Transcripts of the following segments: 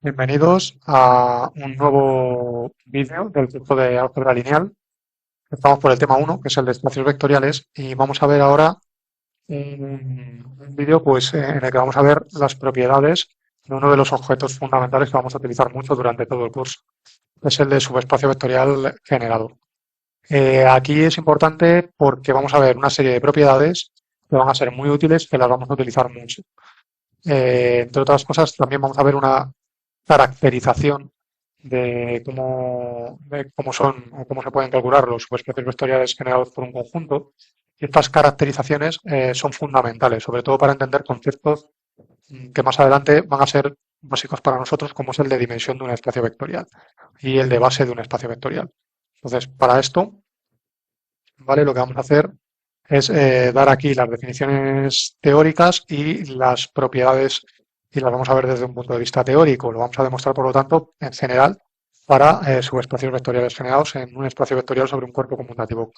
Bienvenidos a un nuevo vídeo del curso de álgebra lineal. Estamos por el tema 1, que es el de espacios vectoriales, y vamos a ver ahora un vídeo en el que vamos a ver las propiedades de uno de los objetos fundamentales que vamos a utilizar mucho durante todo el curso, que es el de subespacio vectorial generado. Aquí es importante porque vamos a ver una serie de propiedades que van a ser muy útiles, que las vamos a utilizar mucho. Entre otras cosas, también vamos a ver una caracterización de cómo son o cómo se pueden calcular los subespacios vectoriales generados por un conjunto. Y estas caracterizaciones son fundamentales, sobre todo para entender conceptos que más adelante van a ser básicos para nosotros, como es el de dimensión de un espacio vectorial y el de base de un espacio vectorial. Entonces, para esto, ¿vale? Lo que vamos a hacer es dar aquí las definiciones teóricas y las propiedades, y las vamos a ver desde un punto de vista teórico. Lo vamos a demostrar, por lo tanto, en general, para subespacios vectoriales generados en un espacio vectorial sobre un cuerpo conmutativo.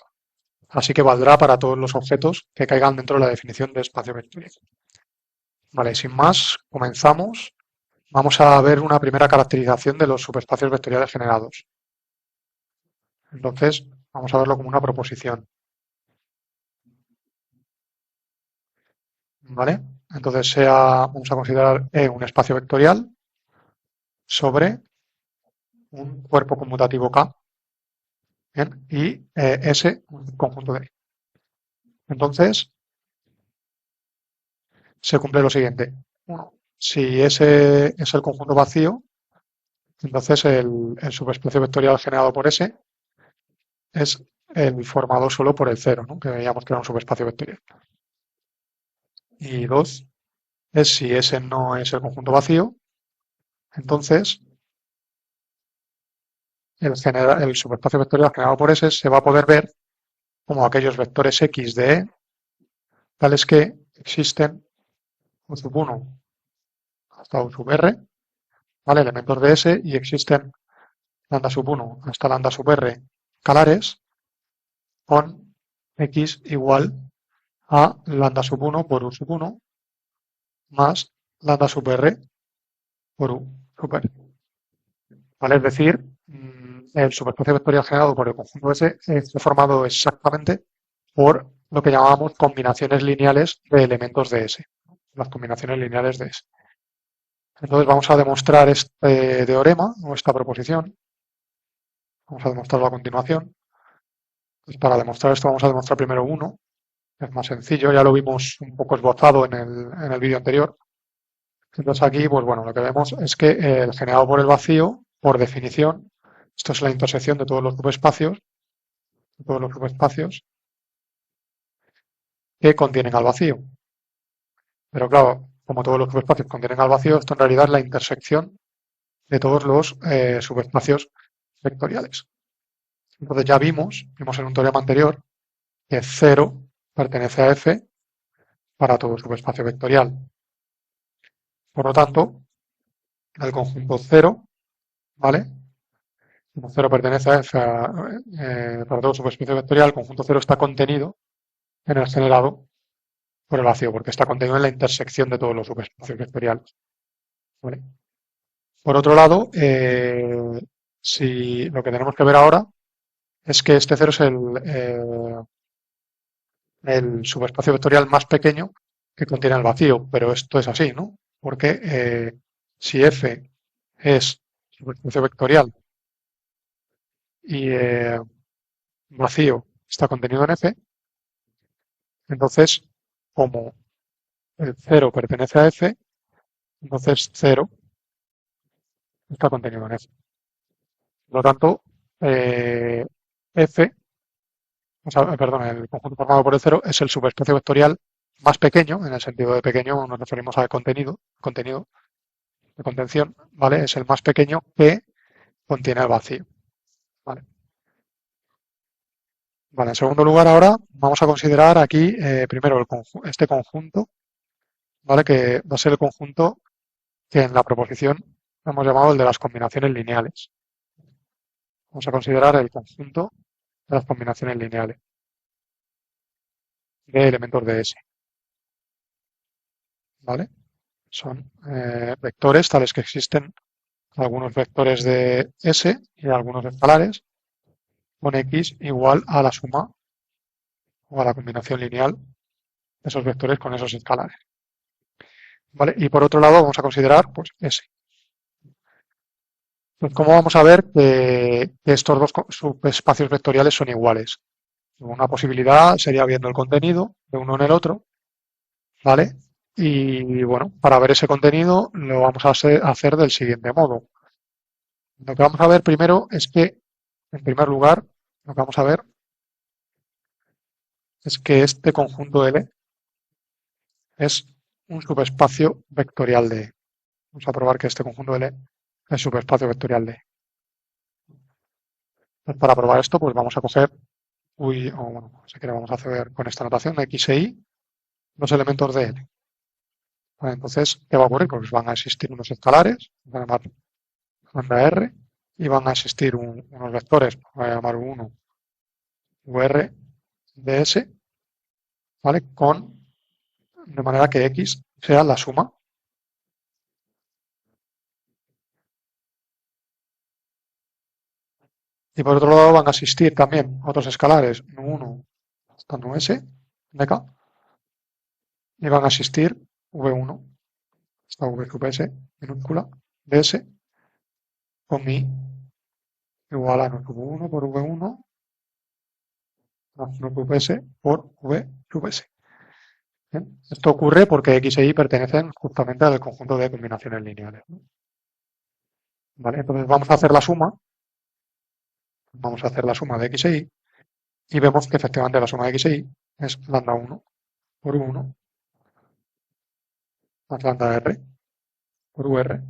Así que valdrá para todos los objetos que caigan dentro de la definición de espacio vectorial. Vale, sin más, comenzamos. Vamos a ver una primera caracterización de los subespacios vectoriales generados. Entonces, vamos a verlo como una proposición. ¿Vale? Entonces vamos a considerar E un espacio vectorial sobre un cuerpo conmutativo K, ¿bien? Y S un conjunto de E. Entonces, se cumple lo siguiente. Uno, si S es el conjunto vacío, entonces el subespacio vectorial generado por S es el formado solo por el cero, ¿no? Que veíamos que era un subespacio vectorial. Y dos, es si S no es el conjunto vacío, entonces el subespacio vectorial generado por S se va a poder ver como aquellos vectores X de E, tales que existen U sub 1 hasta U sub R, ¿vale? Elementos de S, y existen lambda sub 1 hasta lambda sub R calares con X igual a lambda sub 1 por U sub 1 más lambda sub R por U sub R. ¿Vale? Es decir, el subespacio vectorial generado por el conjunto S está formado exactamente por lo que llamamos combinaciones lineales de elementos de S. Las combinaciones lineales de S. Entonces vamos a demostrar este teorema o esta proposición. Vamos a demostrarlo a continuación. Pues para demostrar esto vamos a demostrar primero uno. Es más sencillo, ya lo vimos un poco esbozado en el vídeo anterior. Entonces aquí, pues bueno, lo que vemos es que el generado por el vacío, por definición, esto es la intersección de todos los subespacios que contienen al vacío. Pero claro, como todos los subespacios contienen al vacío, esto en realidad es la intersección de todos los subespacios vectoriales. Entonces ya vimos en un teorema anterior, que cero pertenece a F para todo subespacio vectorial. Por lo tanto, el conjunto cero, ¿vale? Como cero pertenece a F para todo subespacio vectorial, el conjunto cero está contenido en el generado por el vacío, porque está contenido en la intersección de todos los subespacios vectoriales. ¿Vale? Por otro lado, si lo que tenemos que ver ahora es que este cero es el subespacio vectorial más pequeño que contiene el vacío, pero esto es así, ¿no? Porque si F es subespacio vectorial y vacío está contenido en F, entonces como el cero pertenece a F, entonces cero está contenido en F. Por lo tanto, eh, F, o sea, perdón, el conjunto formado por el cero es el subespacio vectorial más pequeño, en el sentido de pequeño nos referimos al contenido de contención, ¿vale? Es el más pequeño que contiene el vacío, ¿vale? Vale, en segundo lugar ahora vamos a considerar aquí primero este conjunto, ¿vale? Que va a ser el conjunto que en la proposición hemos llamado el de las combinaciones lineales. Vamos a considerar el conjunto de las combinaciones lineales de elementos de S, ¿vale? Son vectores tales que existen algunos vectores de S y algunos escalares con X igual a la suma o a la combinación lineal de esos vectores con esos escalares. ¿Vale? Y por otro lado vamos a considerar pues S. Pues, ¿cómo vamos a ver que estos dos subespacios vectoriales son iguales? Una posibilidad sería viendo el contenido de uno en el otro, ¿vale? Y bueno, para ver ese contenido lo vamos a hacer del siguiente modo. Lo que vamos a ver primero es que, en primer lugar, lo que vamos a ver es que este conjunto L es un subespacio vectorial de E. Vamos a probar que este conjunto L es subespacio vectorial de E. Pues para probar esto, pues vamos a coger, o bueno, si queremos vamos a hacer con esta notación X e Y, los elementos de L. Vale, entonces, ¿qué va a ocurrir? Pues van a existir unos escalares, van a llamar lambda R, y van a existir unos vectores, voy a llamar 1 UR de S, ¿vale? De manera que X sea la suma. Y por otro lado van a existir también otros escalares, nu1 hasta nu_s de K, y van a existir V1 hasta V sub S minúscula de S con I igual a nu sub 1 por V1 más nu sub S por V sub S. ¿Bien? Esto ocurre porque X e Y pertenecen justamente al conjunto de combinaciones lineales, ¿no? ¿Vale? Entonces vamos a hacer la suma. Vamos a hacer la suma de X e Y y vemos que efectivamente la suma de X e Y es lambda 1 por 1 más lambda R por UR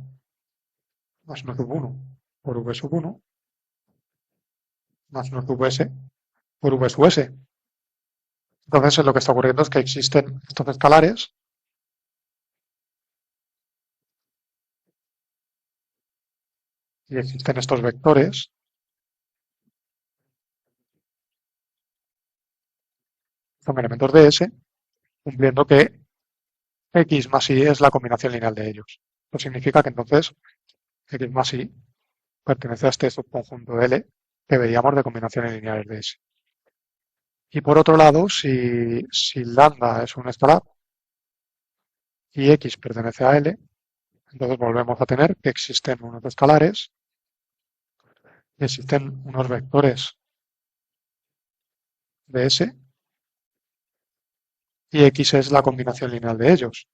más nu sub 1 por V sub 1 más nu sub S por V sub S. Entonces lo que está ocurriendo es que existen estos escalares y existen estos vectores son elementos de S, cumpliendo que X más Y es la combinación lineal de ellos. Esto significa que entonces X más Y pertenece a este subconjunto L que veíamos de combinaciones lineales de S. Y por otro lado, si lambda es un escalar y X pertenece a L, entonces volvemos a tener que existen unos escalares y existen unos vectores de S y X es la combinación lineal de ellos.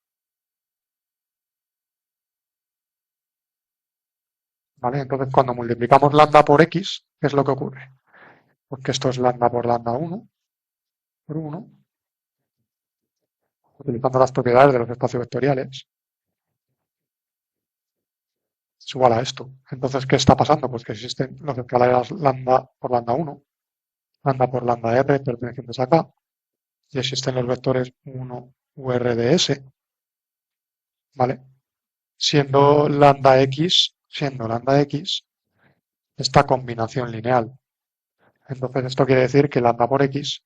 ¿Vale? Entonces, cuando multiplicamos lambda por X, ¿qué es lo que ocurre? Porque esto es lambda por lambda 1 por 1, utilizando las propiedades de los espacios vectoriales, es igual a esto. Entonces, ¿qué está pasando? Pues que existen los escalares lambda por lambda 1, lambda por lambda R pertenecientes a K, y existen los vectores 1 UR de S, ¿vale? Siendo lambda X esta combinación lineal. Entonces, esto quiere decir que lambda por X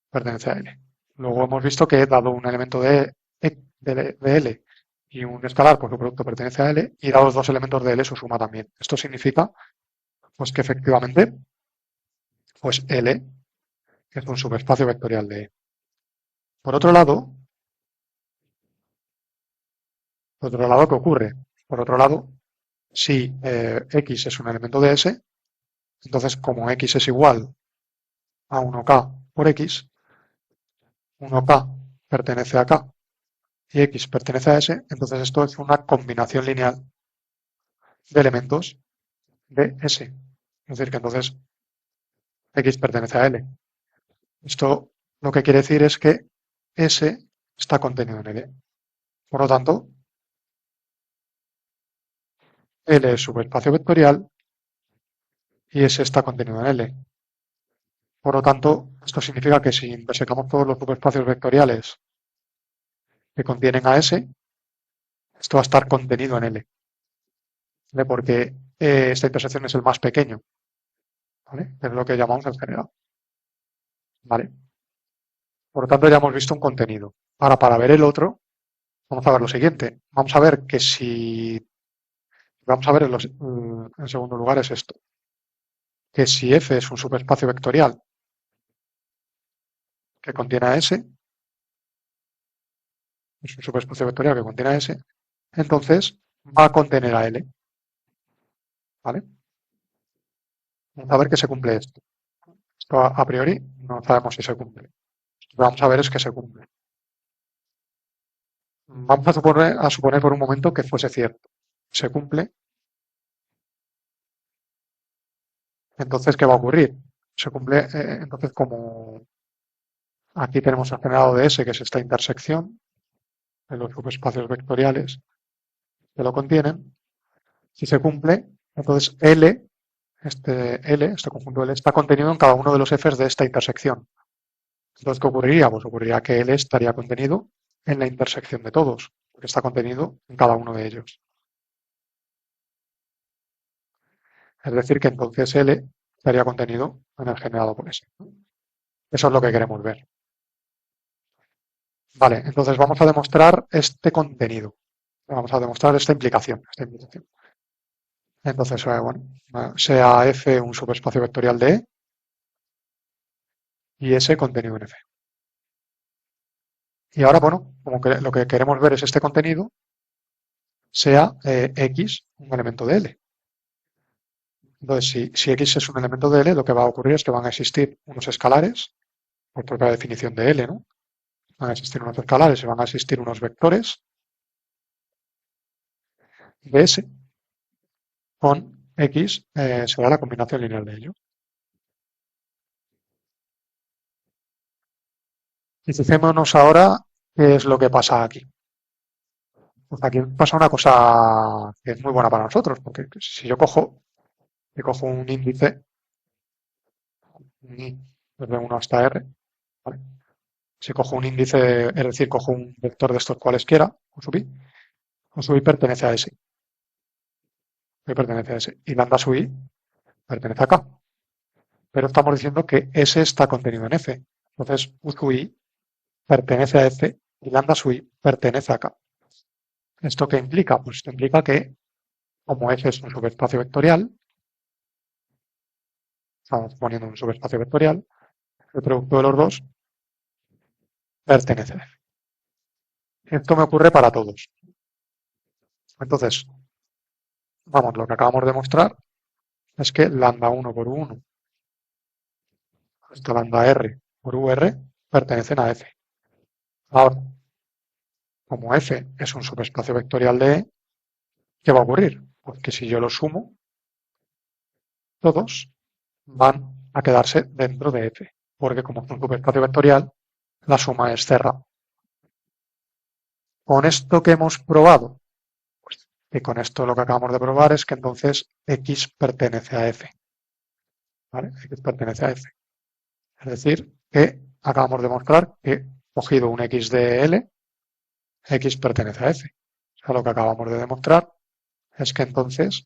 pertenece a L. Luego hemos visto que dado un elemento de L y un escalar, pues su producto pertenece a L, y dados dos elementos de L, su suma también. Esto significa pues que efectivamente pues L es un subespacio vectorial de E. Por otro lado, ¿qué ocurre? Por otro lado, si X es un elemento de S, entonces como X es igual a 1K por X, 1K pertenece a K y X pertenece a S, entonces esto es una combinación lineal de elementos de S. Es decir, que entonces X pertenece a L. Esto lo que quiere decir es que S está contenido en L. Por lo tanto, L es subespacio vectorial y S está contenido en L. Por lo tanto, esto significa que si intersecamos todos los subespacios vectoriales que contienen a S, esto va a estar contenido en L. ¿Vale? Porque esta intersección es el más pequeño, ¿vale? Es lo que llamamos el general. ¿Vale? Por lo tanto, ya hemos visto un contenido. Ahora, para ver el otro, vamos a ver lo siguiente. Vamos a ver que si Vamos a ver en segundo lugar es esto, que si F es un subespacio vectorial que contiene a S, es un subespacio vectorial que contiene a S, entonces va a contener a L, ¿vale? Vamos a ver que se cumple esto. Esto a priori no sabemos si se cumple. Lo que vamos a ver es que se cumple. Vamos a suponer por un momento que fuese cierto. Se cumple. Entonces, ¿qué va a ocurrir? Se cumple, entonces, como aquí tenemos el generado de S, que es esta intersección de los subespacios vectoriales que lo contienen, si se cumple, entonces este conjunto L está contenido en cada uno de los Fs de esta intersección. Entonces, ¿qué ocurriría? Pues ocurriría que L estaría contenido en la intersección de todos, porque está contenido en cada uno de ellos. Es decir, que entonces L estaría contenido en el generado por S. Eso es lo que queremos ver. Vale, entonces vamos a demostrar este contenido. Vamos a demostrar esta implicación. Entonces, bueno, sea F un subespacio vectorial de E y S contenido en F. Y ahora, bueno, como que lo que queremos ver es este contenido, sea X un elemento de L. Entonces, si X es un elemento de L, lo que va a ocurrir es que van a existir unos escalares, por propia definición de L, ¿no? Van a existir unos escalares y van a existir unos vectores de S con X, será la combinación lineal de ellos. Y fijémonos ahora qué es lo que pasa aquí. Pues aquí pasa una cosa que es muy buena para nosotros, porque si yo cojo un índice desde 1 hasta R, ¿vale? Si cojo un índice, es decir, cojo un vector de estos cualesquiera, con su I pertenece a S. I pertenece a S. Y lambda sub I pertenece a K. Pero estamos diciendo que S está contenido en F. Entonces, U sub I pertenece a F y lambda sub I pertenece a K. ¿Esto qué implica? Pues esto implica que, como F es un subespacio vectorial, estamos poniendo un subespacio vectorial, el producto de los dos pertenece a F. Esto me ocurre para todos. Entonces, vamos, lo que acabamos de mostrar es que lambda 1 por U1 hasta lambda R por UR pertenecen a F. Ahora, como F es un subespacio vectorial de E, ¿qué va a ocurrir? Pues que si yo los sumo, todos van a quedarse dentro de F, porque como es un subespacio vectorial, la suma es cerrada. Con esto que hemos probado, pues que con esto lo que acabamos de probar es que entonces X pertenece a F. ¿Vale? X pertenece a F. Es decir, que acabamos de mostrar que cogido un X de L, X pertenece a F. O sea, lo que acabamos de demostrar es que entonces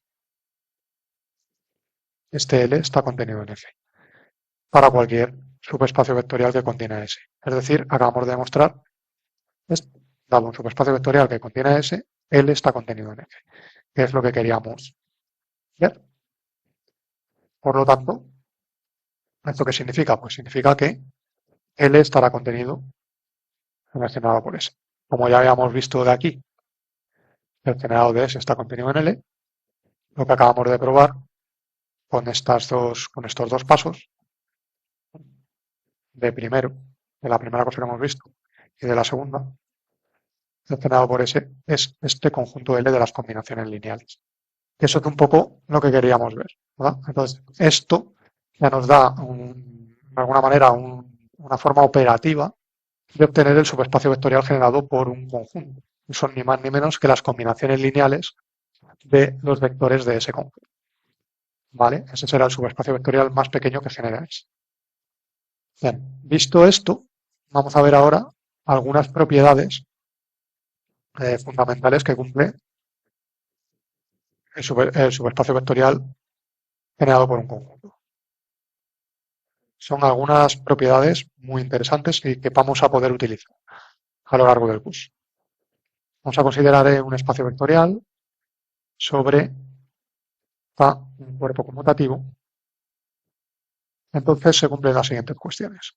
este L está contenido en F para cualquier subespacio vectorial que contiene S. Es decir, acabamos de demostrar, dado un subespacio vectorial que contiene S, L está contenido en F, que es lo que queríamos ver. Por lo tanto, ¿esto qué significa? Pues significa que L estará contenido en el generado por S. Como ya habíamos visto de aquí, el generado de S está contenido en L, lo que acabamos de probar con estos dos pasos, de la primera cosa que hemos visto y de la segunda, el generado por S es este conjunto L de las combinaciones lineales. Eso es un poco lo que queríamos ver, ¿verdad? Entonces, esto ya nos da, de alguna manera, una forma operativa de obtener el subespacio vectorial generado por un conjunto. Son ni más ni menos que las combinaciones lineales de los vectores de ese conjunto. ¿Vale? Ese será el subespacio vectorial más pequeño que genera S. Bien, visto esto, vamos a ver ahora algunas propiedades fundamentales que cumple el subespacio vectorial generado por un conjunto. Son algunas propiedades muy interesantes y que vamos a poder utilizar a lo largo del curso. Vamos a considerar un espacio vectorial sobre está un cuerpo conmutativo, entonces se cumplen las siguientes cuestiones.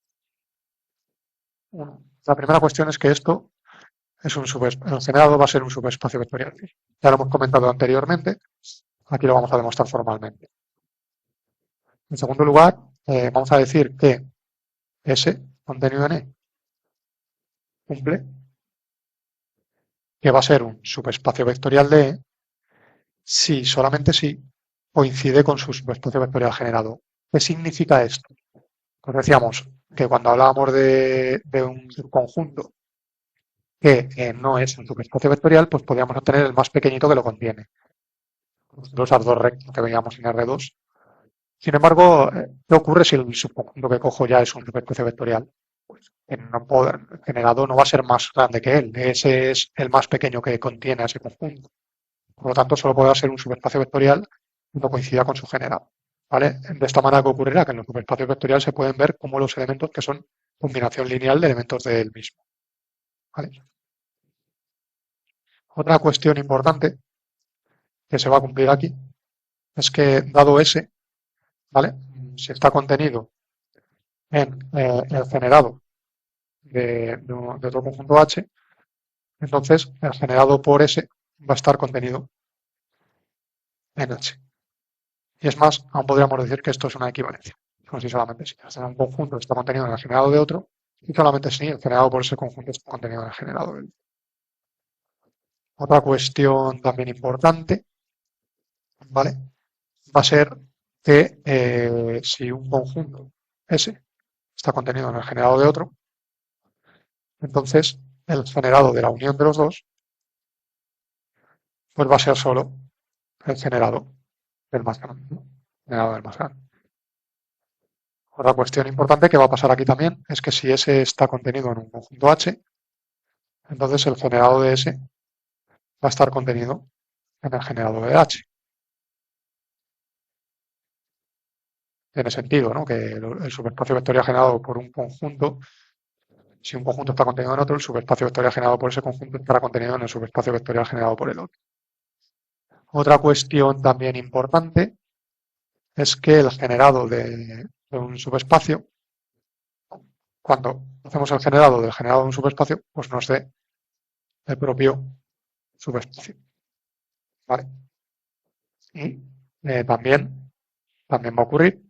Uno, la primera cuestión es que esto es el generado va a ser un subespacio vectorial. Ya lo hemos comentado anteriormente, aquí lo vamos a demostrar formalmente. En segundo lugar, vamos a decir que S contenido en E cumple, que va a ser un subespacio vectorial de E si, solamente si, coincide con su subespacio vectorial generado. ¿Qué significa esto? Pues decíamos que cuando hablábamos de un subconjunto que no es un subespacio vectorial, pues podríamos obtener el más pequeñito que lo contiene. Esas dos rectas que veíamos en R2. Sin embargo, ¿qué ocurre si el subconjunto que cojo ya es un subespacio vectorial? Pues el generado no va a ser más grande que él. Ese es el más pequeño que contiene a ese conjunto. Por lo tanto, solo podrá ser un subespacio vectorial cuando coincida con su generado. ¿Vale? De esta manera, ¿qué ocurrirá? Que en los subespacios vectoriales se pueden ver como los elementos que son combinación lineal de elementos del mismo. ¿Vale? Otra cuestión importante que se va a cumplir aquí es que dado S, ¿vale? Si está contenido en el generado de otro conjunto H, entonces el generado por S va a estar contenido en H. Y es más, aún podríamos decir que esto es una equivalencia. Como si solamente si un conjunto está contenido en el generado de otro, y solamente si el generado por ese conjunto está contenido en el generado del otro. Otra cuestión también importante, ¿vale? Va a ser que si un conjunto S está contenido en el generado de otro, entonces el generado de la unión de los dos pues va a ser solo el generado del más grande, ¿no? Generado del más grande. Otra cuestión importante que va a pasar aquí también es que si S está contenido en un conjunto H, entonces el generado de S va a estar contenido en el generado de H. Tiene sentido, ¿no? Que el subespacio vectorial generado por un conjunto, si un conjunto está contenido en otro, el subespacio vectorial generado por ese conjunto estará contenido en el subespacio vectorial generado por el otro. Otra cuestión también importante es que el generado de un subespacio, cuando hacemos el generado del generado de un subespacio, pues nos dé el propio subespacio. ¿Vale? Y también va a ocurrir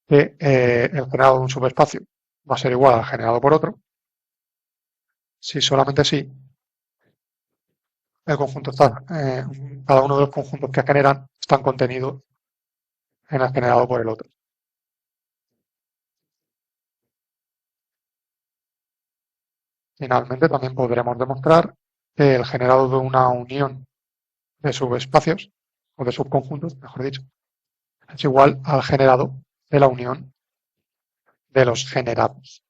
que el generado de un subespacio va a ser igual al generado por otro, si solamente si el conjunto está, cada uno de los conjuntos que generan están contenidos en el generado por el otro. Finalmente, también podremos demostrar que el generado de una unión de subespacios, o de subconjuntos, mejor dicho, es igual al generado de la unión de los generados.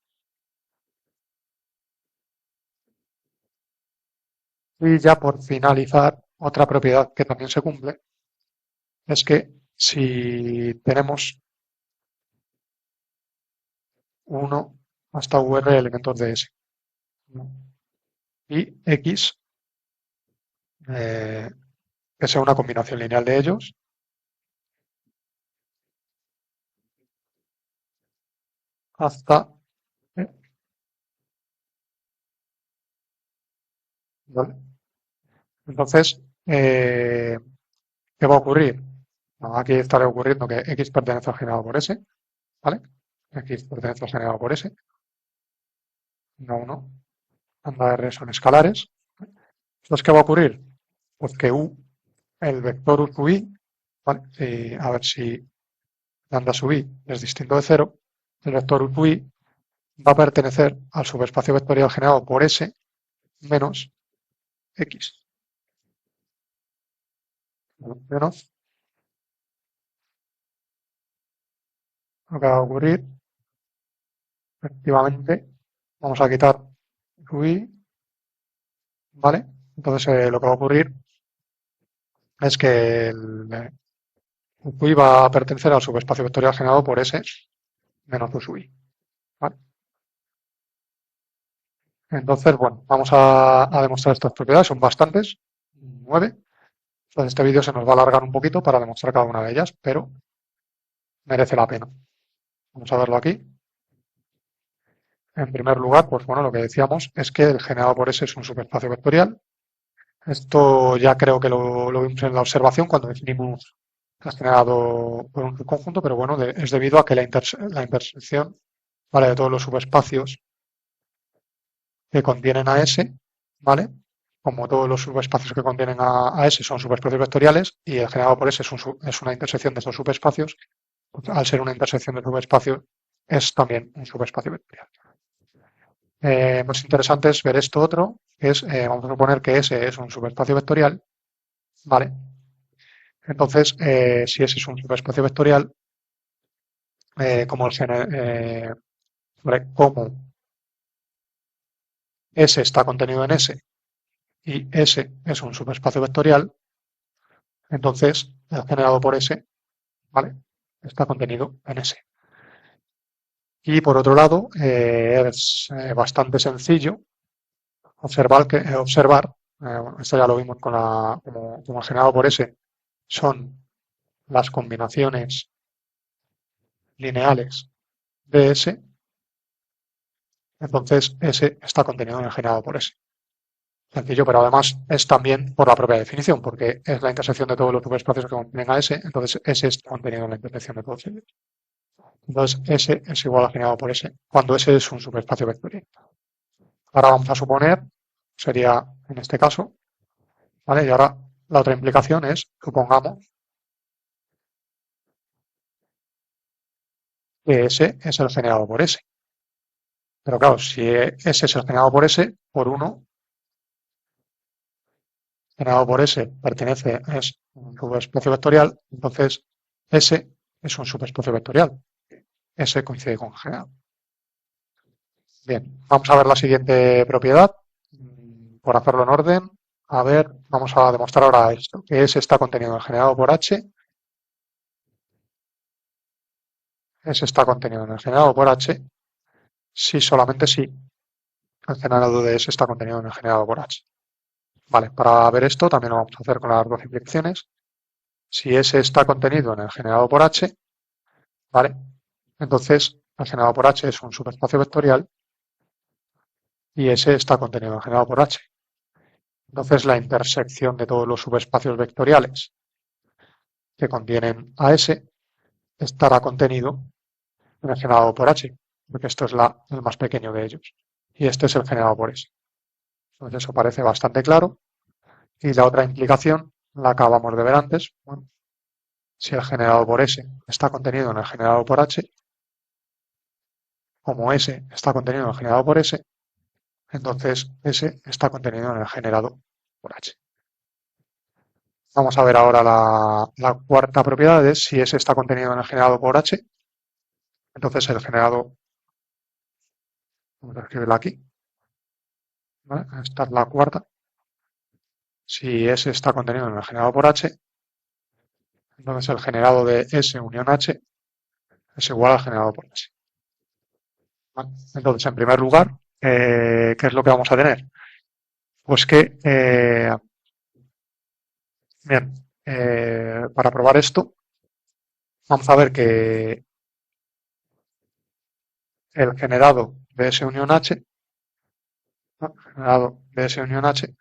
Y ya por finalizar, otra propiedad que también se cumple es que si tenemos 1 hasta VR elementos de S, ¿no? Y X, eh, que sea una combinación lineal de ellos, hasta, ¿eh? ¿Vale? Entonces, ¿qué va a ocurrir? Bueno, aquí estará ocurriendo que X pertenece al generado por S, ¿vale? X pertenece al generado por S, no 1, anda R son escalares. Entonces, ¿qué va a ocurrir? Pues que U, el vector U sub I, ¿vale? A ver si lambda sub I es distinto de cero, el vector U sub I va a pertenecer al subespacio vectorial generado por S menos X. Menos lo que va a ocurrir, efectivamente, vamos a quitar sub I, ¿vale? Entonces, lo que va a ocurrir es que el sub I va a pertenecer al subespacio vectorial generado por S menos U sub I, ¿vale? Entonces, bueno, vamos a demostrar estas propiedades, son bastantes, 9. Entonces este vídeo se nos va a alargar un poquito para demostrar cada una de ellas, pero merece la pena. Vamos a verlo aquí. En primer lugar, pues bueno, lo que decíamos es que el generado por S es un subespacio vectorial. Esto ya creo que lo vimos en la observación cuando definimos el generado por un conjunto, pero bueno, es debido a que la intersección, ¿vale?, de todos los subespacios que contienen a S, ¿vale? Como todos los subespacios que contienen a S son subespacios vectoriales y el generado por S es una intersección de estos subespacios, pues, al ser una intersección de subespacios es también un subespacio vectorial. Más interesante es ver esto otro, que es, vamos a suponer que S es un subespacio vectorial, ¿vale? Entonces, si S es un subespacio vectorial, como ¿vale?, como S está contenido en S y S es un subespacio vectorial, entonces el generado por S, ¿vale?, está contenido en S. Y por otro lado, es bastante sencillo esto ya lo vimos como el generado por S, son las combinaciones lineales de S, entonces S está contenido en el generado por S. Sencillo, pero además es también por la propia definición, porque es la intersección de todos los subespacios que contienen a S, entonces S está contenido en la intersección de todos ellos. Entonces S es igual a generado por S, cuando S es un subespacio vectorial. Ahora vamos a suponer, sería en este caso, ¿vale? Y ahora la otra implicación es, supongamos que S es el generado por S. Pero claro, si S es el generado por S, por 1, generado por S es un subespacio vectorial, entonces S es un subespacio vectorial. S coincide con generado. Bien, vamos a ver la siguiente propiedad. Por hacerlo en orden, a ver, vamos a demostrar ahora esto, que S está contenido en el generado por H. S está contenido en el generado por H, si solamente si el generado de S está contenido en el generado por H. Vale, para ver esto también lo vamos a hacer con las dos implicaciones. Si S está contenido en el generado por H, ¿vale? Entonces el generado por H es un subespacio vectorial y S está contenido en el generado por H. Entonces la intersección de todos los subespacios vectoriales que contienen a S estará contenido en el generado por H, porque esto es el más pequeño de ellos. Y este es el generado por S. Entonces eso parece bastante claro. Y la otra implicación la acabamos de ver antes. Bueno, si el generado por S está contenido en el generado por H, como S está contenido en el generado por S, entonces S está contenido en el generado por H. Vamos a ver ahora la cuarta propiedad, es si S está contenido en el generado por H, entonces el generado, vamos a escribirlo aquí, ¿vale? Esta es la cuarta. Si S está contenido en el generado por H, entonces el generado de S unión H es igual al generado por H. ¿Vale? Entonces, en primer lugar, ¿qué es lo que vamos a tener? Pues que, bien, para probar esto, vamos a ver que el generado de S unión H, ¿no?, generado de S unión H,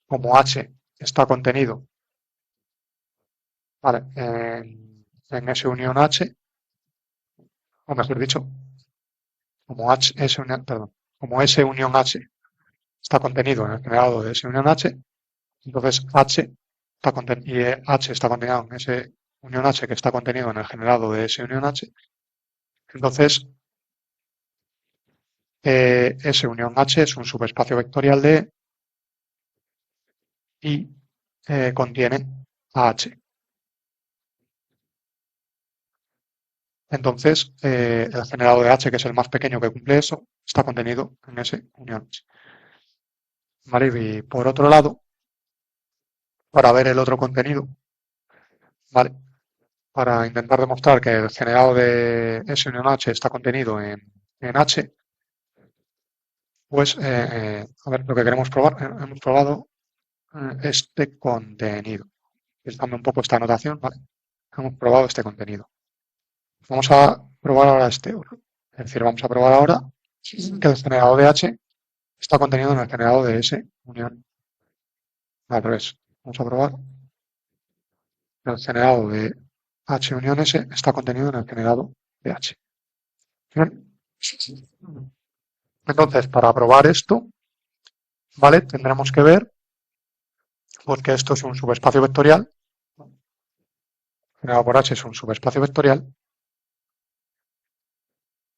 como H está contenido, ¿vale?, en S unión H, o mejor dicho, como como S unión H está contenido en el generado de S unión H, entonces H está y H está contenido en S unión H que está contenido en el generado de S unión H, entonces S unión H es un subespacio vectorial de E y contiene a H. Entonces, el generado de H, que es el más pequeño que cumple eso, está contenido en S unión H. ¿Vale? Y por otro lado, para ver el otro contenido, ¿vale?, para intentar demostrar que el generado de S unión H está contenido en H, pues, a ver, lo que queremos probar, hemos probado este contenido. Utilizando un poco esta anotación, ¿vale? Hemos probado este contenido. Vamos a probar ahora este otro. Es decir, vamos a probar ahora que el generado de H está contenido en el generado de S unión. Al revés. Vamos a probar que el generado de H unión S está contenido en el generado de H. Bien. Entonces, para probar esto, ¿vale? Tendremos que ver pues, que esto es un subespacio vectorial. Generado por H es un subespacio vectorial.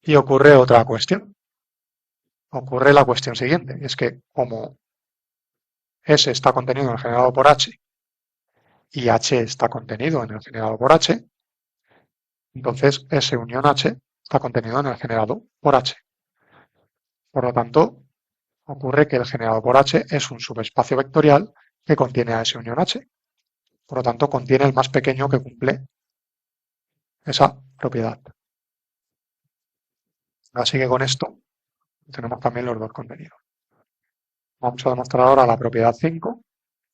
Y ocurre otra cuestión. Ocurre la cuestión siguiente. Es que como S está contenido en el generado por H y H está contenido en el generado por H, entonces S unión H está contenido en el generado por H. Por lo tanto, ocurre que el generado por H es un subespacio vectorial que contiene a S unión H. Por lo tanto, contiene el más pequeño que cumple esa propiedad. Así que con esto tenemos también los dos contenidos. Vamos a demostrar ahora la propiedad 5.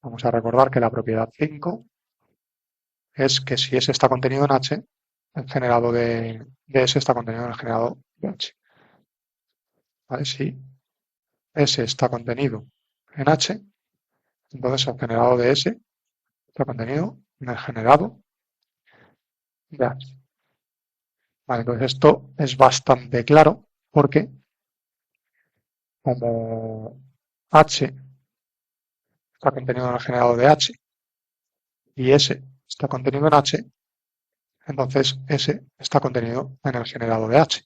Vamos a recordar que la propiedad 5 es que si S está contenido en H, el generado de S está contenido en el generado de H. ¿Vale? Si S está contenido en H, entonces el generado de S está contenido en el generado de H. Vale, entonces esto es bastante claro porque como H está contenido en el generado de H y S está contenido en H, entonces S está contenido en el generado de H.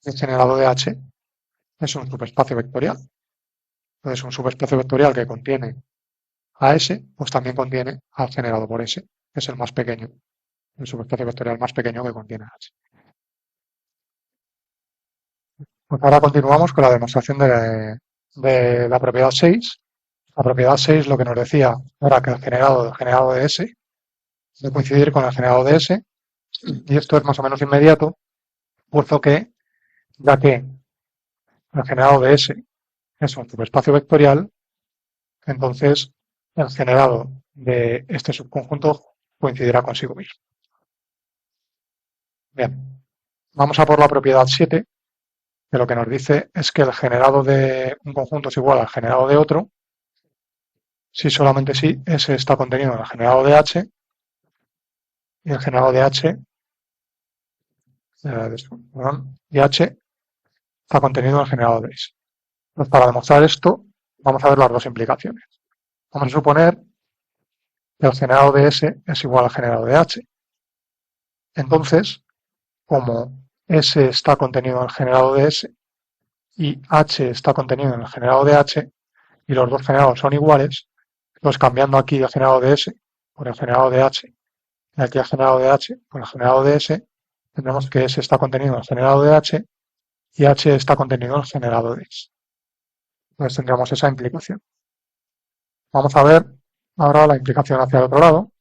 El generado de H es un subespacio vectorial. Entonces, un subespacio vectorial que contiene a S, pues también contiene al generado por S, que es el más pequeño, el subespacio vectorial más pequeño que contiene a H. Pues ahora continuamos con la demostración de la propiedad 6. La propiedad 6 lo que nos decía era que el generado del generado de S debe coincidir con el generado de S, y esto es más o menos inmediato, puesto que, ya que el generado de S es un subespacio vectorial, entonces el generado de este subconjunto coincidirá consigo mismo. Bien, vamos a por la propiedad 7, que lo que nos dice es que el generado de un conjunto es igual al generado de otro si solamente si S está contenido en el generado de H y el generado de H y H está contenido en el generado de S. Pues para demostrar esto, vamos a ver las dos implicaciones. Vamos a suponer que el generado de S es igual al generado de H. Entonces, como S está contenido en el generado de S y H está contenido en el generado de H y los dos generados son iguales, pues cambiando aquí el generado de S por el generado de H y aquí el generado de H por el generado de S, tendremos que S está contenido en el generado de H y H está contenido en el generado de S. Entonces tendremos esa implicación. Vamos a ver ahora la implicación hacia el otro lado,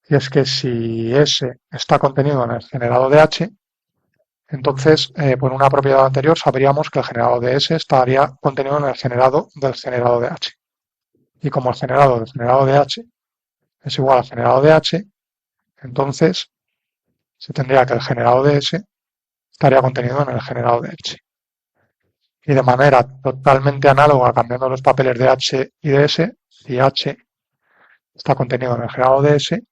y es que si S está contenido en el generado de H, entonces por una propiedad anterior sabríamos que el generado de S estaría contenido en el generado del generado de H. Y como el generado del generado de H es igual al generado de H, entonces se tendría que el generado de S estaría contenido en el generado de H. Y de manera totalmente análoga, cambiando los papeles de H y de S, si H está contenido en el generado de S,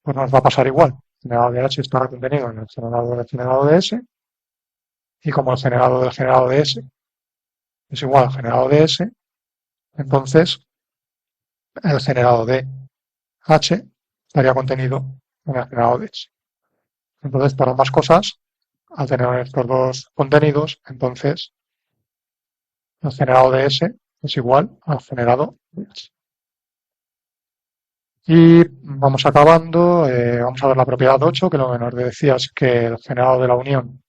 pues nos va a pasar igual. El generado de H estará contenido en el generado del generado de S, y como el generado del generado de S es igual al generado de S, entonces el generado de H estaría contenido en el generado de H. Entonces, para ambas cosas, al tener estos dos contenidos, entonces el generado de S es igual al generado de H. Y vamos acabando, vamos a ver la propiedad 8, que lo que nos decía es que el generado de la unión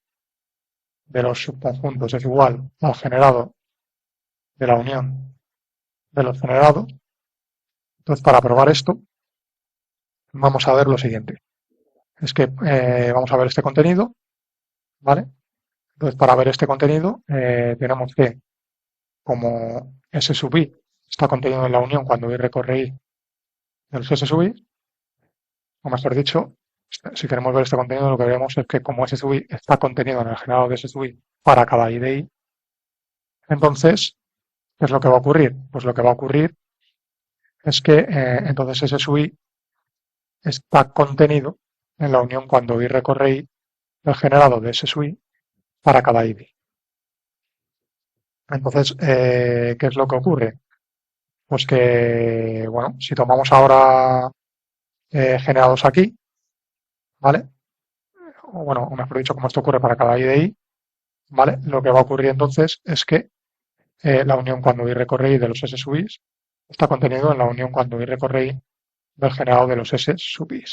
de los subconjuntos es igual al generado de la unión de los generados. Entonces, para probar esto, vamos a ver lo siguiente. Es que vamos a ver este contenido, ¿vale? Entonces, para ver este contenido, tenemos que, como S sub i está contenido en la unión cuando y recorre y de los S sub i, o mejor dicho, si queremos ver este contenido, lo que vemos es que como S sub i está contenido en el generador de S sub i para cada i de i, entonces, ¿qué es lo que va a ocurrir? Pues lo que va a ocurrir es que entonces S sub i está contenido en la unión cuando i recorre i del generado de S sub i para cada i de i. Entonces, ¿qué es lo que ocurre? Pues que, bueno, si tomamos ahora generados aquí, ¿vale? O bueno, o mejor dicho, como esto ocurre para cada i de i, ¿vale? Lo que va a ocurrir entonces es que la unión cuando i recorre i de los S sub i está contenido en la unión cuando i recorre i del generado de los S sub i.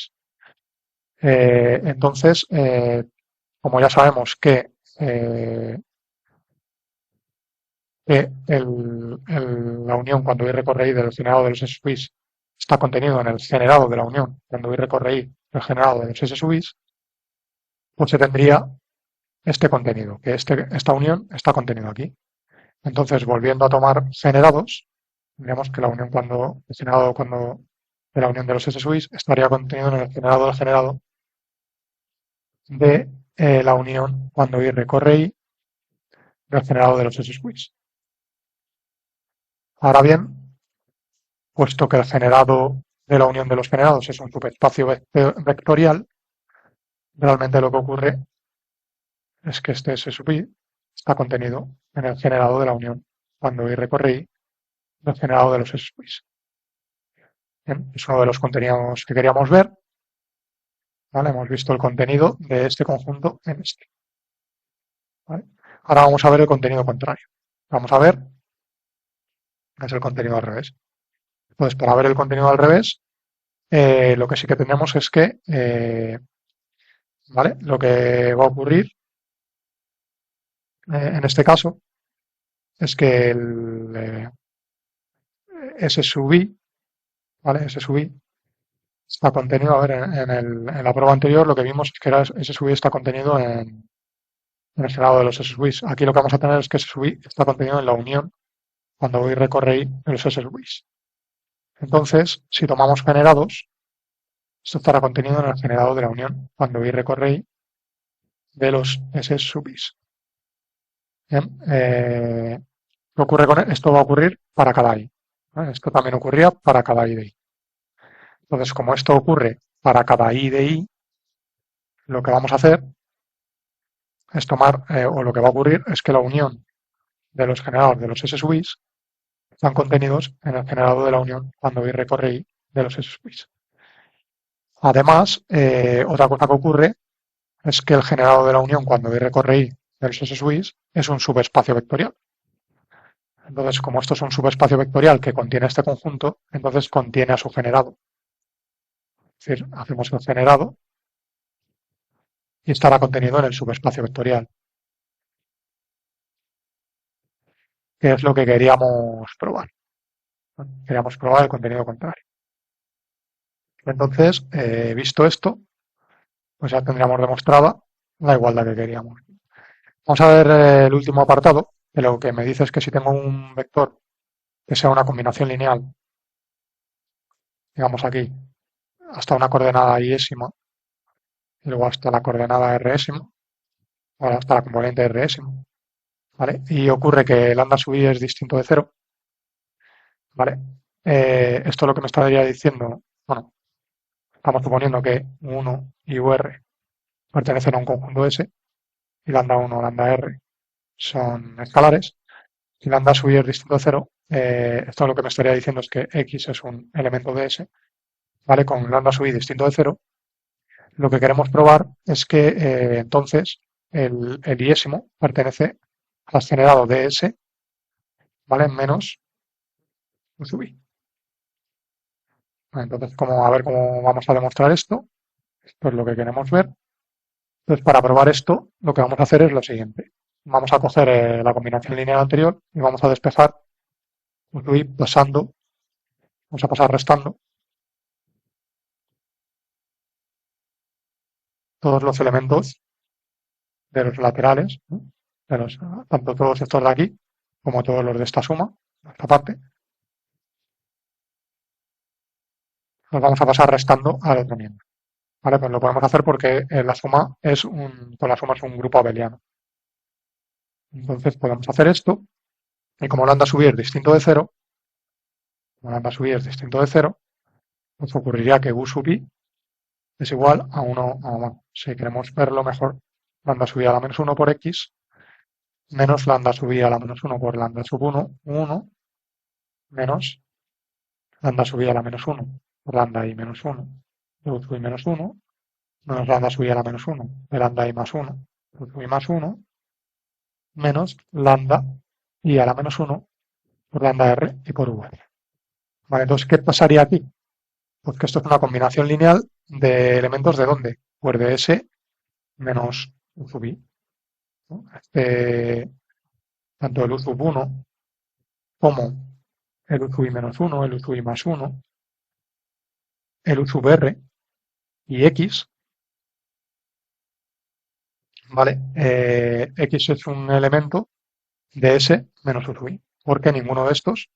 Entonces, como ya sabemos eh, que la unión cuando i recorre i del generado de los S sub i está contenido en el generado de la unión cuando i recorre i del generado de los S sub i, pues se tendría este contenido, que esta unión está contenido aquí. Entonces, volviendo a tomar generados, tendríamos que la unión el generado de la unión de los S sub i estaría contenido en el generado del generado de la unión cuando i recorre i del generado de los S sub i. Ahora bien, puesto que el generado de la unión de los generados es un subespacio vectorial, realmente lo que ocurre es que este S sub i está contenido en el generado de la unión cuando i recorre i del generado de los S sub i. Bien, es uno de los contenidos que queríamos ver. ¿Vale? Hemos visto el contenido de este conjunto en este. ¿Vale? Ahora vamos a ver el contenido contrario. Vamos a ver qué es el contenido al revés. Entonces, para ver el contenido al revés, lo que sí que tenemos es que, ¿vale? Lo que va a ocurrir en este caso es que el S sub i, ¿vale? S sub i está contenido, a ver, en la prueba anterior lo que vimos es que S sub i está contenido en el generado de los S sub i. Aquí lo que vamos a tener es que S sub i está contenido en la unión cuando i recorre i de los S sub i. Entonces, si tomamos generados, esto estará contenido en el generado de la unión cuando i recorre i de los S sub i. Bien, ¿qué ocurre con esto? Va a ocurrir para cada i. ¿Vale? Esto también ocurría para cada i de i. Entonces, como esto ocurre para cada i de i, lo que vamos a hacer es tomar, o lo que va a ocurrir es que la unión de los generados de los S sub i están contenidos en el generado de la unión cuando i recorre i de los S sub i. Además, otra cosa que ocurre es que el generado de la unión cuando i recorre i de los S sub i es un subespacio vectorial. Entonces, como esto es un subespacio vectorial que contiene este conjunto, entonces contiene a su generado. Es decir, hacemos el generado y estará contenido en el subespacio vectorial, que es lo que queríamos probar. Queríamos probar el contenido contrario. Entonces, visto esto, pues ya tendríamos demostrada la igualdad que queríamos. Vamos a ver el último apartado, que lo que me dice es que si tengo un vector que sea una combinación lineal, digamos aquí, hasta una coordenada iésima, y luego hasta la coordenada résima, o hasta la componente résima, ¿vale? Y ocurre que lambda sub i es distinto de cero, ¿vale? Esto lo que me estaría diciendo, bueno, estamos suponiendo que 1 y UR pertenecen a un conjunto S, y lambda 1 lambda R son escalares, y lambda sub i es distinto de cero, esto lo que me estaría diciendo es que X es un elemento de S, ¿vale? Con lambda sub i distinto de cero, lo que queremos probar es que entonces el iésimo pertenece al generado de S, ¿vale? Menos U sub i. Entonces, a ver cómo vamos a demostrar esto. Esto es lo que queremos ver. Entonces, para probar esto, lo que vamos a hacer es lo siguiente. Vamos a coger la combinación lineal anterior y vamos a despejar U sub i pasando, vamos a pasar restando todos los elementos de los laterales, ¿no? Tanto todos estos de aquí como todos los de esta suma, esta parte, los vamos a pasar restando al otro miembro. ¿Vale? Pues lo podemos hacer porque con la suma es un grupo abeliano. Entonces podemos hacer esto, y como lambda subir es distinto de cero, pues ocurriría que u sub i es igual a 1 a 1. Si queremos verlo mejor, lambda sub i a la menos 1 por x, menos lambda sub i a la menos 1 por lambda sub 1, 1, menos lambda sub i a la menos 1 por lambda i menos 1, u sub i menos 1, menos lambda sub i a la menos 1 de lambda i más 1, u sub i más 1, menos lambda i a la menos 1 por lambda r y por v. Vale, entonces, ¿qué pasaría aquí? Pues que esto es una combinación lineal de elementos ¿de dónde? Pues de S menos u sub i, ¿no? Tanto el u sub 1 como el u sub i menos 1, el u sub i más 1, el u sub r y x, ¿vale? X es un elemento de S menos u sub i, porque ninguno de estos,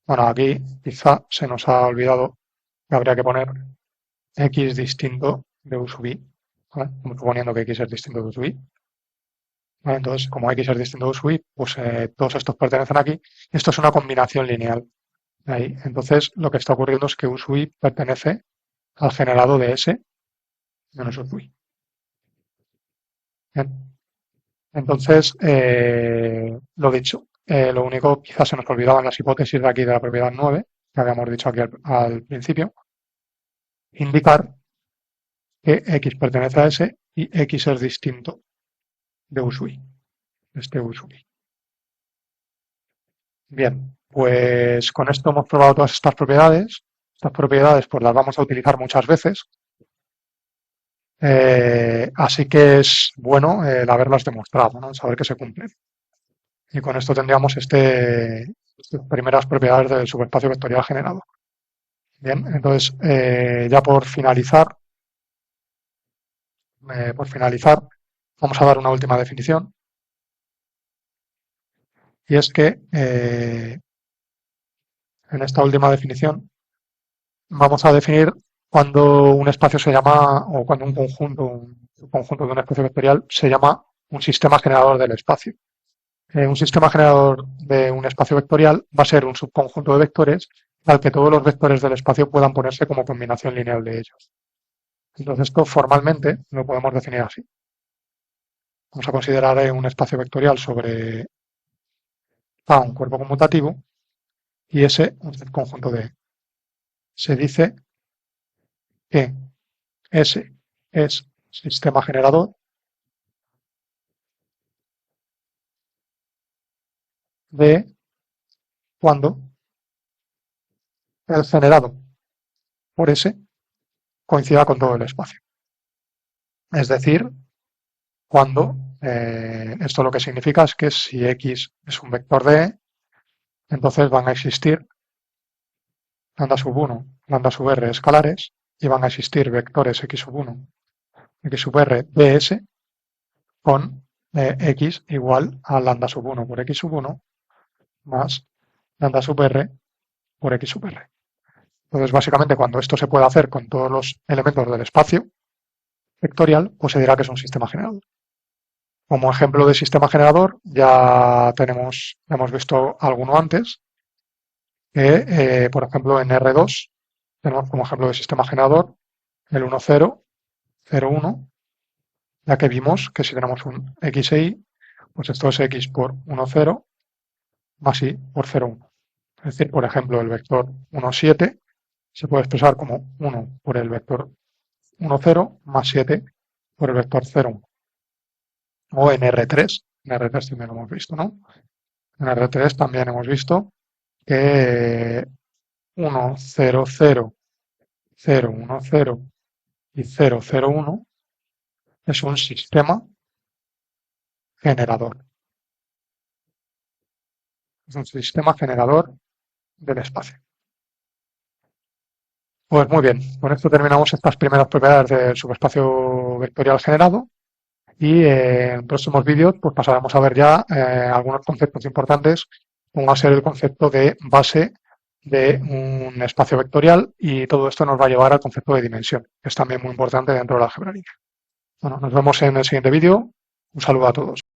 bueno, aquí quizá se nos ha olvidado que habría que poner x distinto de u sub i, ¿vale? Suponiendo que x es distinto de u sub i. ¿Vale? Entonces, como x es distinto de u sub i, pues todos estos pertenecen aquí. Esto es una combinación lineal. Ahí. Entonces, lo que está ocurriendo es que u sub i pertenece al generado de S menos u sub i. Bien. Entonces, lo dicho, lo único, quizás se nos olvidaban las hipótesis de aquí de la propiedad 9, que habíamos dicho aquí al principio, indicar que x pertenece a S y x es distinto de u sub i, este u sub i. Bien, pues con esto hemos probado todas estas propiedades. Estas propiedades pues las vamos a utilizar muchas veces. Así que es bueno el haberlas demostrado, ¿no? Saber que se cumplen. Y con esto tendríamos estas primeras propiedades del subespacio vectorial generado. Bien, entonces ya por finalizar, vamos a dar una última definición. Y es que en esta última definición vamos a definir cuando un espacio se llama, o cuando un conjunto de un espacio vectorial se llama un sistema generador del espacio. Un sistema generador de un espacio vectorial va a ser un subconjunto de vectores al que todos los vectores del espacio puedan ponerse como combinación lineal de ellos. Entonces esto formalmente lo podemos definir así. Vamos a considerar un espacio vectorial sobre A un cuerpo conmutativo y S un subconjunto de E. Se dice que S es sistema generador de cuando el generado por S coincida con todo el espacio. Es decir, cuando esto lo que significa es que si X es un vector de E, entonces van a existir lambda sub 1, lambda sub r escalares y van a existir vectores X sub 1, X sub r de S con X igual a lambda sub 1 por X sub 1 más lambda sub r por X sub r. Entonces, básicamente, cuando esto se puede hacer con todos los elementos del espacio vectorial, pues se dirá que es un sistema generador. Como ejemplo de sistema generador, ya hemos visto alguno antes, que, por ejemplo, en R2 tenemos como ejemplo de sistema generador el 1, 0, 0, 1, ya que vimos que si tenemos un x e y, pues esto es x por 1, 0 más y por 0, 1. Es decir, por ejemplo, el vector 1, 7 se puede expresar como 1 por el vector 1, 0 más 7 por el vector 0, 1. O en R3 también lo hemos visto, ¿no? En R3 también hemos visto que 1, 0, 0, 0, 1, 0 y 0, 0, 1 es un sistema generador. Es un sistema generador del espacio. Pues muy bien, con esto terminamos estas primeras propiedades del subespacio vectorial generado y en próximos vídeos pues pasaremos a ver ya algunos conceptos importantes, como va a ser el concepto de base de un espacio vectorial y todo esto nos va a llevar al concepto de dimensión, que es también muy importante dentro de la álgebra lineal. Bueno, nos vemos en el siguiente vídeo. Un saludo a todos.